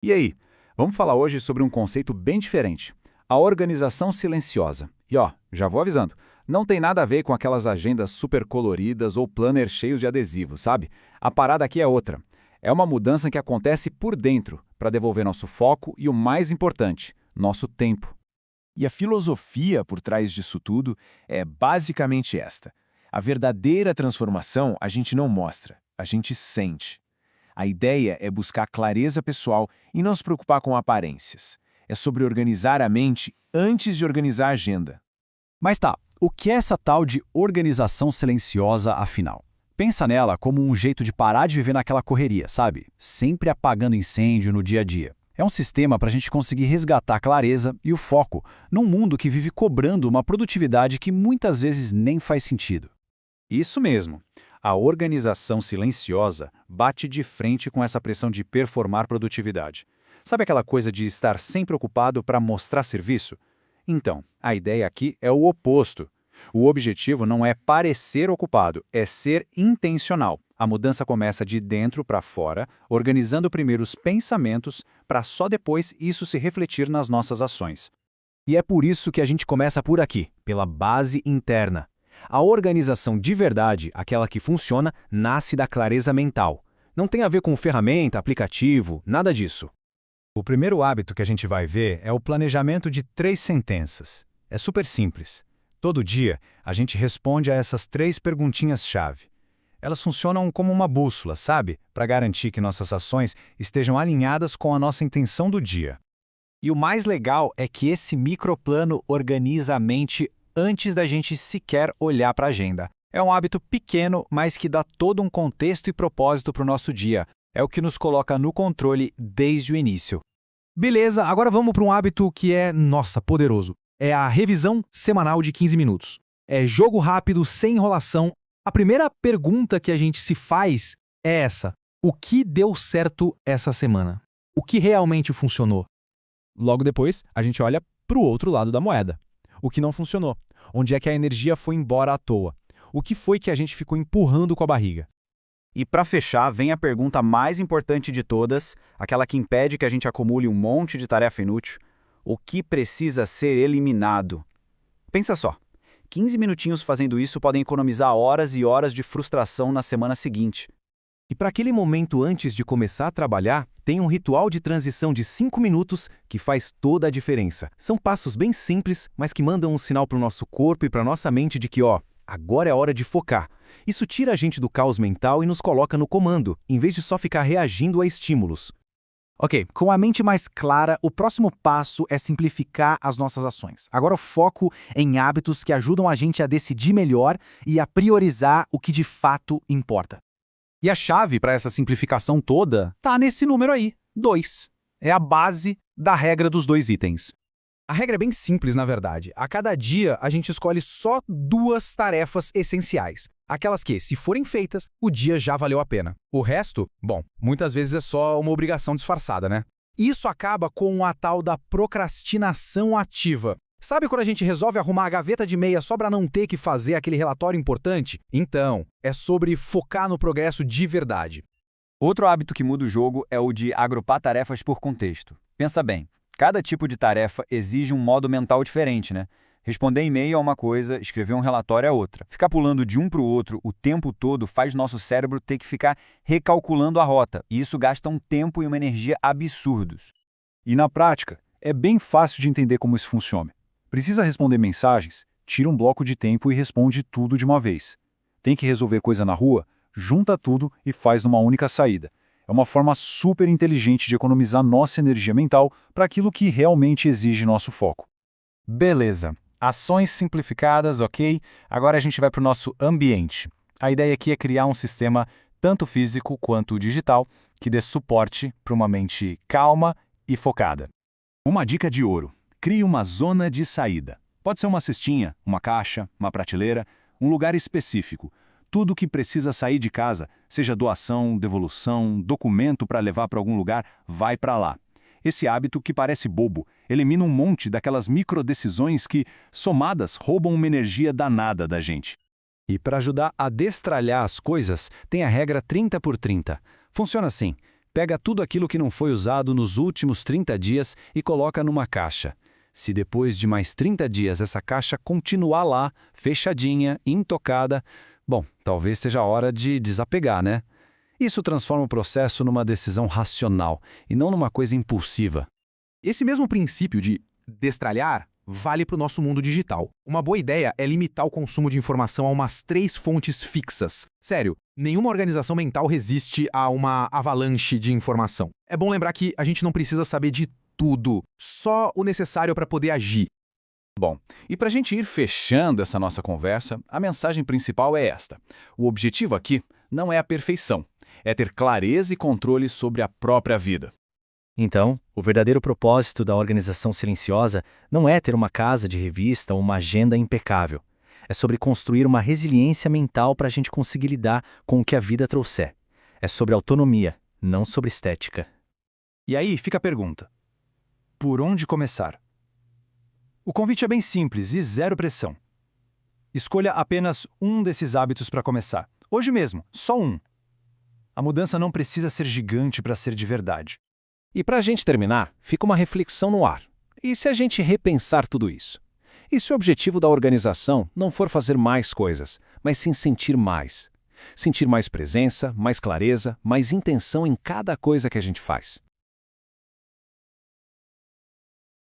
E aí, vamos falar hoje sobre um conceito bem diferente, a organização silenciosa. E ó, já vou avisando, não tem nada a ver com aquelas agendas super coloridas ou planners cheios de adesivos, sabe? A parada aqui é outra. É uma mudança que acontece por dentro, para devolver nosso foco e o mais importante, nosso tempo. E a filosofia por trás disso tudo é basicamente esta. A verdadeira transformação a gente não mostra, a gente sente. A ideia é buscar clareza pessoal e não se preocupar com aparências. É sobre organizar a mente antes de organizar a agenda. Mas tá, o que é essa tal de organização silenciosa, afinal? Pensa nela como um jeito de parar de viver naquela correria, sabe? Sempre apagando incêndio no dia a dia. É um sistema para a gente conseguir resgatar a clareza e o foco num mundo que vive cobrando uma produtividade que muitas vezes nem faz sentido. Isso mesmo. A organização silenciosa bate de frente com essa pressão de performar produtividade. Sabe aquela coisa de estar sempre ocupado para mostrar serviço? Então, a ideia aqui é o oposto. O objetivo não é parecer ocupado, é ser intencional. A mudança começa de dentro para fora, organizando primeiro os pensamentos, para só depois isso se refletir nas nossas ações. E é por isso que a gente começa por aqui, pela base interna. A organização de verdade, aquela que funciona, nasce da clareza mental. Não tem a ver com ferramenta, aplicativo, nada disso. O primeiro hábito que a gente vai ver é o planejamento de 3 sentenças. É super simples. Todo dia, a gente responde a essas 3 perguntinhas-chave. Elas funcionam como uma bússola, sabe? Para garantir que nossas ações estejam alinhadas com a nossa intenção do dia. E o mais legal é que esse microplano organiza a mente antes da gente sequer olhar para a agenda. É um hábito pequeno, mas que dá todo um contexto e propósito para o nosso dia. É o que nos coloca no controle desde o início. Beleza, agora vamos para um hábito que é, nossa, poderoso. É a revisão semanal de 15 minutos. É jogo rápido, sem enrolação. A primeira pergunta que a gente se faz é essa: o que deu certo essa semana? O que realmente funcionou? Logo depois, a gente olha para o outro lado da moeda. O que não funcionou? Onde é que a energia foi embora à toa? O que foi que a gente ficou empurrando com a barriga? E para fechar, vem a pergunta mais importante de todas, aquela que impede que a gente acumule um monte de tarefa inútil. O que precisa ser eliminado? Pensa só, 15 minutinhos fazendo isso podem economizar horas e horas de frustração na semana seguinte. E para aquele momento antes de começar a trabalhar, tem um ritual de transição de 5 minutos que faz toda a diferença. São passos bem simples, mas que mandam um sinal para o nosso corpo e para a nossa mente de que, agora é a hora de focar. Isso tira a gente do caos mental e nos coloca no comando, em vez de só ficar reagindo a estímulos. Ok, com a mente mais clara, o próximo passo é simplificar as nossas ações. Agora o foco em hábitos que ajudam a gente a decidir melhor e a priorizar o que de fato importa. E a chave para essa simplificação toda tá nesse número aí, 2. É a base da regra dos 2 itens. A regra é bem simples, na verdade. A cada dia, a gente escolhe só 2 tarefas essenciais. Aquelas que, se forem feitas, o dia já valeu a pena. O resto, bom, muitas vezes é só uma obrigação disfarçada, né? Isso acaba com a tal da procrastinação ativa. Sabe quando a gente resolve arrumar a gaveta de meia só para não ter que fazer aquele relatório importante? Então, é sobre focar no progresso de verdade. Outro hábito que muda o jogo é o de agrupar tarefas por contexto. Pensa bem, cada tipo de tarefa exige um modo mental diferente, né? Responder e-mail é uma coisa, escrever um relatório é outra. Ficar pulando de um para o outro o tempo todo faz nosso cérebro ter que ficar recalculando a rota, e isso gasta um tempo e uma energia absurdos. E na prática, é bem fácil de entender como isso funciona. Precisa responder mensagens? Tira um bloco de tempo e responde tudo de uma vez. Tem que resolver coisa na rua? Junta tudo e faz numa única saída. É uma forma super inteligente de economizar nossa energia mental para aquilo que realmente exige nosso foco. Beleza. Ações simplificadas, ok? Agora a gente vai para o nosso ambiente. A ideia aqui é criar um sistema, tanto físico quanto digital, que dê suporte para uma mente calma e focada. Uma dica de ouro: crie uma zona de saída. Pode ser uma cestinha, uma caixa, uma prateleira, um lugar específico. Tudo que precisa sair de casa, seja doação, devolução, documento para levar para algum lugar, vai para lá. Esse hábito, que parece bobo, elimina um monte daquelas microdecisões que, somadas, roubam uma energia danada da gente. E para ajudar a destralhar as coisas, tem a regra 30 por 30. Funciona assim: Pega tudo aquilo que não foi usado nos últimos 30 dias e coloca numa caixa. Se depois de mais 30 dias essa caixa continuar lá, fechadinha, intocada, bom, talvez seja a hora de desapegar, né? Isso transforma o processo numa decisão racional e não numa coisa impulsiva. Esse mesmo princípio de destralhar vale para o nosso mundo digital. Uma boa ideia é limitar o consumo de informação a umas 3 fontes fixas. Sério, nenhuma organização mental resiste a uma avalanche de informação. É bom lembrar que a gente não precisa saber de tudo, só o necessário para poder agir. Bom, e para a gente ir fechando essa nossa conversa, a mensagem principal é esta. O objetivo aqui não é a perfeição, é ter clareza e controle sobre a própria vida. Então, o verdadeiro propósito da organização silenciosa não é ter uma casa de revista ou uma agenda impecável. É sobre construir uma resiliência mental para a gente conseguir lidar com o que a vida trouxer. É sobre autonomia, não sobre estética. E aí fica a pergunta: por onde começar? O convite é bem simples e zero pressão. Escolha apenas um desses hábitos para começar. Hoje mesmo, só um. A mudança não precisa ser gigante para ser de verdade. E para a gente terminar, fica uma reflexão no ar. E se a gente repensar tudo isso? E se o objetivo da organização não for fazer mais coisas, mas sim sentir mais? Sentir mais presença, mais clareza, mais intenção em cada coisa que a gente faz.